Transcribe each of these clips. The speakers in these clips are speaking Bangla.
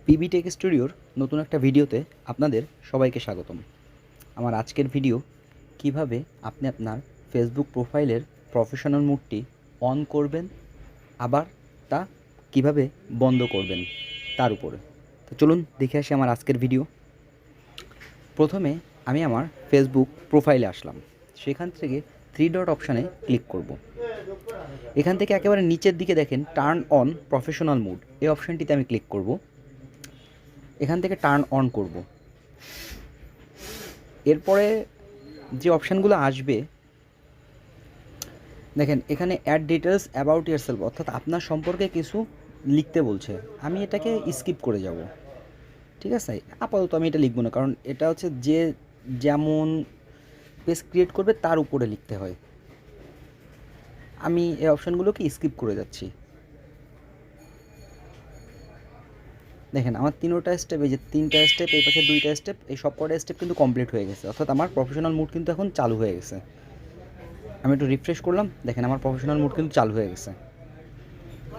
পিবি টেক স্টুডিওর নতুন একটা ভিডিওতে আপনাদের সবাইকে স্বাগতম। আমার আজকের ভিডিও কিভাবে আপনি আপনার ফেসবুক প্রোফাইলের প্রফেশনাল মুডটি অন করবেন, আবার তা কিভাবে বন্ধ করবেন তার উপরে। তো চলুন দেখে আসি আমার আজকের ভিডিও। প্রথমে আমি আমার ফেসবুক প্রোফাইলে আসলাম। সেখান থেকে 3 ডট অপশানে ক্লিক করব। এখান থেকে একেবারে নিচের দিকে দেখেন টার্ন অন প্রফেশনাল মুড, এই অপশানটিতে আমি ক্লিক করব। এখান থেকে টার্ন অন করব। এরপরে যে অপশানগুলো আসবে দেখেন, এখানে অ্যাড ডিটেলস অ্যাবাউট ইয়ারসেলফ, অর্থাৎ আপনার সম্পর্কে কিছু লিখতে বলছে। আমি এটাকে স্কিপ করে যাব, ঠিক আছে। আপাতত আমি এটা লিখব না, কারণ এটা হচ্ছে যে যেমন পেজ ক্রিয়েট করবে তার উপরে লিখতে হয়। আমি এই অপশানগুলোকে স্কিপ করে যাচ্ছি। দেখেন আমার তিনটা স্টেপ, এই যে 3টা স্টেপ, এই পাশে 2টা স্টেপ, এই সব কটা স্টেপ কিন্তু কমপ্লিট হয়ে গেছে, অর্থাৎ আমার প্রফেশনাল মুড কিন্তু এখন চালু হয়ে গেছে। আমি একটু রিফ্রেশ করলাম, দেখেন আমার প্রফেশনাল মুড কিন্তু চালু হয়ে গেছে।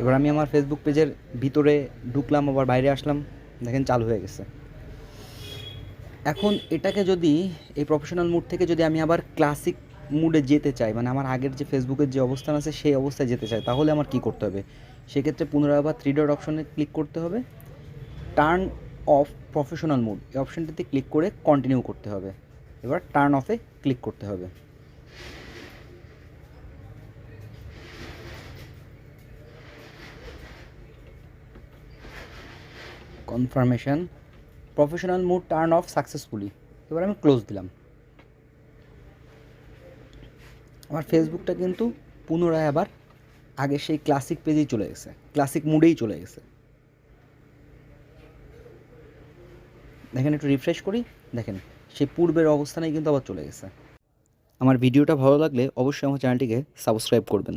এবার আমি আমার ফেসবুক পেজের ভিতরে ঢুকলাম, আবার বাইরে আসলাম, দেখেন চালু হয়ে গেছে। এখন এটাকে যদি এই প্রফেশনাল মুড থেকে যদি আমি আবার ক্লাসিক মুডে যেতে চাই, মানে আমার আগের যে ফেসবুকের যে অবস্থান আছে সেই অবস্থায় যেতে চাই, তাহলে আমার কী করতে হবে? সেক্ষেত্রে পুনরায় আবার 3 ডট অপশনে ক্লিক করতে হবে। টার্ন অফ প্রফেশনাল মুড এই অপশানটিতে ক্লিক করে কন্টিনিউ করতে হবে। এবার টার্ন অফে ক্লিক করতে হবে। Confirmation, professional mood turn off successfully. এবার আমি ক্লোজ দিলাম। আমার ফেসবুকটা কিন্তু পুনরায় আবার আগে সেই ক্লাসিক পেজেই চলে গেছে, ক্লাসিক মুডেই চলে গেছে। দেখেন একটু রিফ্রেশ করি, দেখেন সেই পূর্বের অবস্থানেই কিন্তু আবার চলে গেছে। আমার ভিডিওটা ভালো লাগলে অবশ্যই আমার চ্যানেলটিকে সাবস্ক্রাইব করবেন।